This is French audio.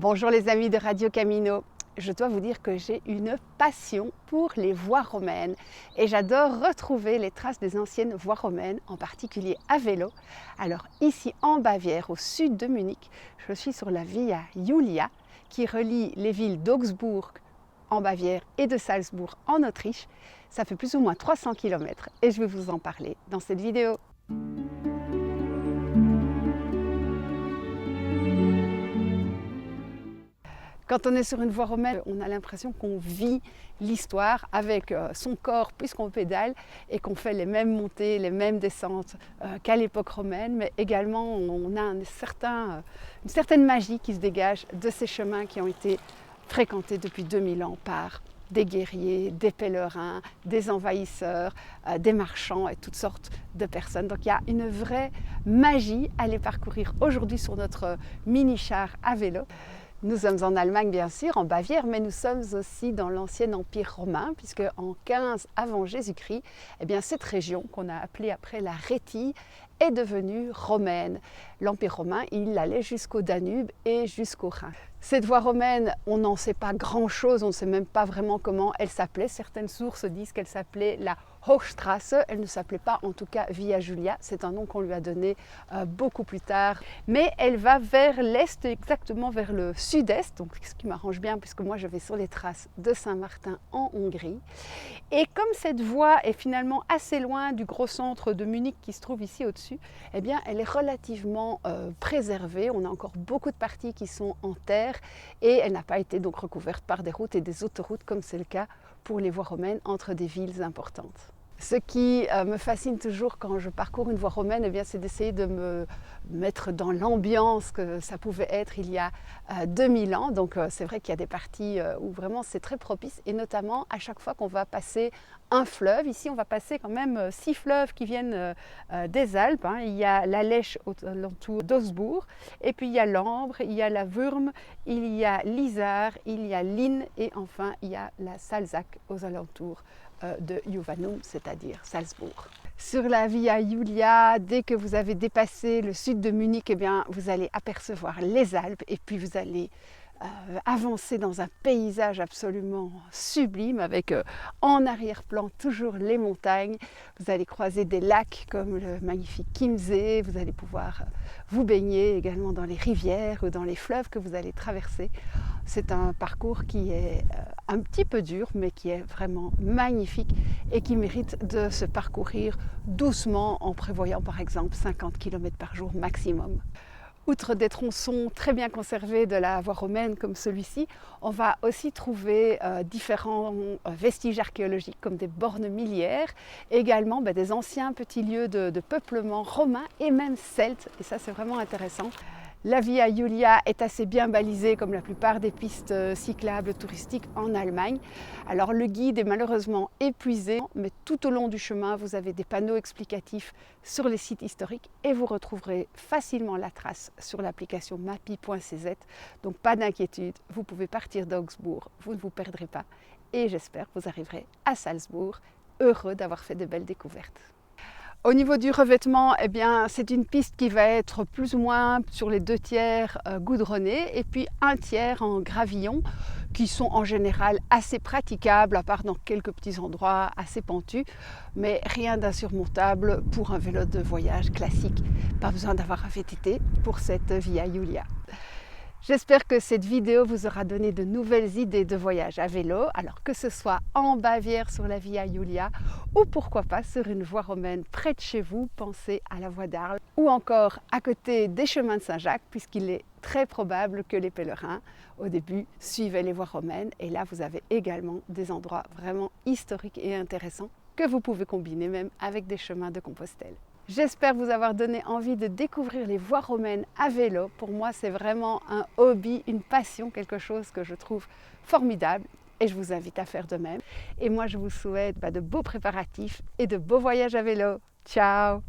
Bonjour les amis de Radio Camino. Je dois vous dire que j'ai une passion pour les voies romaines et j'adore retrouver les traces des anciennes voies romaines, en particulier à vélo. Alors ici en Bavière, au sud de Munich, je suis sur la Via Julia qui relie les villes d'Augsbourg en Bavière et de Salzbourg en Autriche. Ça fait plus ou moins 300 km et je vais vous en parler dans cette vidéo. Quand on est sur une voie romaine, on a l'impression qu'on vit l'histoire avec son corps puisqu'on pédale et qu'on fait les mêmes montées, les mêmes descentes qu'à l'époque romaine, mais également on a une certaine magie qui se dégage de ces chemins qui ont été fréquentés depuis 2000 ans par des guerriers, des pèlerins, des envahisseurs, des marchands et toutes sortes de personnes. Donc il y a une vraie magie à les parcourir aujourd'hui sur notre mini-char à vélo. Nous sommes en Allemagne bien sûr, en Bavière, mais nous sommes aussi dans l'ancien empire romain, puisque en 15 avant Jésus-Christ, cette région qu'on a appelée après la Rhétie est devenue romaine. L'empire romain, il allait jusqu'au Danube et jusqu'au Rhin. Cette voie romaine, on n'en sait pas grand-chose, on ne sait même pas vraiment comment elle s'appelait. Certaines sources disent qu'elle s'appelait la Hochstrasse, elle ne s'appelait pas en tout cas Via Julia, c'est un nom qu'on lui a donné beaucoup plus tard. Mais elle va vers l'est, exactement vers le sud-est, donc ce qui m'arrange bien puisque moi je vais sur les traces de Saint-Martin en Hongrie. Et comme cette voie est finalement assez loin du gros centre de Munich qui se trouve ici au-dessus, elle est relativement préservée. On a encore beaucoup de parties qui sont en terre et elle n'a pas été donc recouverte par des routes et des autoroutes comme c'est le cas pour les voies romaines entre des villes importantes. Ce qui me fascine toujours quand je parcours une voie romaine, c'est d'essayer de me mettre dans l'ambiance que ça pouvait être il y a 2000 ans. Donc c'est vrai qu'il y a des parties où vraiment c'est très propice, et notamment à chaque fois qu'on va passer un fleuve. Ici on va passer quand même 6 fleuves qui viennent des Alpes. Il y a la Lech aux alentours d'Augsbourg, et puis il y a l'Ambre, il y a la Wurm, il y a l'Isar, il y a l'Inn, et enfin il y a la Salzach aux alentours de Juvanum, c'est-à-dire Salzbourg. Sur la Via Julia, dès que vous avez dépassé le sud de Munich, vous allez apercevoir les Alpes et puis vous allez avancer dans un paysage absolument sublime avec en arrière-plan toujours les montagnes. Vous allez croiser des lacs comme le magnifique Chiemsee, vous allez pouvoir vous baigner également dans les rivières ou dans les fleuves que vous allez traverser. C'est un parcours qui est un petit peu dur mais qui est vraiment magnifique et qui mérite de se parcourir doucement en prévoyant par exemple 50 km par jour maximum. Outre des tronçons très bien conservés de la voie romaine comme celui-ci, on va aussi trouver différents vestiges archéologiques comme des bornes miliaires, également des anciens petits lieux de peuplement romain et même celte, et ça c'est vraiment intéressant. La Via Julia est assez bien balisée comme la plupart des pistes cyclables touristiques en Allemagne. Alors le guide est malheureusement épuisé, mais tout au long du chemin, vous avez des panneaux explicatifs sur les sites historiques et vous retrouverez facilement la trace sur l'application mappy.cz. Donc pas d'inquiétude, vous pouvez partir d'Augsbourg, vous ne vous perdrez pas. Et j'espère que vous arriverez à Salzbourg, heureux d'avoir fait de belles découvertes. Au niveau du revêtement, c'est une piste qui va être plus ou moins sur les 2/3 goudronnée et puis 1/3 en gravillon, qui sont en général assez praticables, à part dans quelques petits endroits assez pentus, mais rien d'insurmontable pour un vélo de voyage classique. Pas besoin d'avoir un VTT pour cette Via Julia. J'espère que cette vidéo vous aura donné de nouvelles idées de voyage à vélo, alors que ce soit en Bavière sur la Via Julia ou pourquoi pas sur une voie romaine près de chez vous, pensez à la voie d'Arles, ou encore à côté des chemins de Saint-Jacques, puisqu'il est très probable que les pèlerins au début suivaient les voies romaines, et là vous avez également des endroits vraiment historiques et intéressants que vous pouvez combiner même avec des chemins de Compostelle. J'espère vous avoir donné envie de découvrir les voies romaines à vélo. Pour moi, c'est vraiment un hobby, une passion, quelque chose que je trouve formidable et je vous invite à faire de même. Et moi, je vous souhaite de beaux préparatifs et de beaux voyages à vélo. Ciao!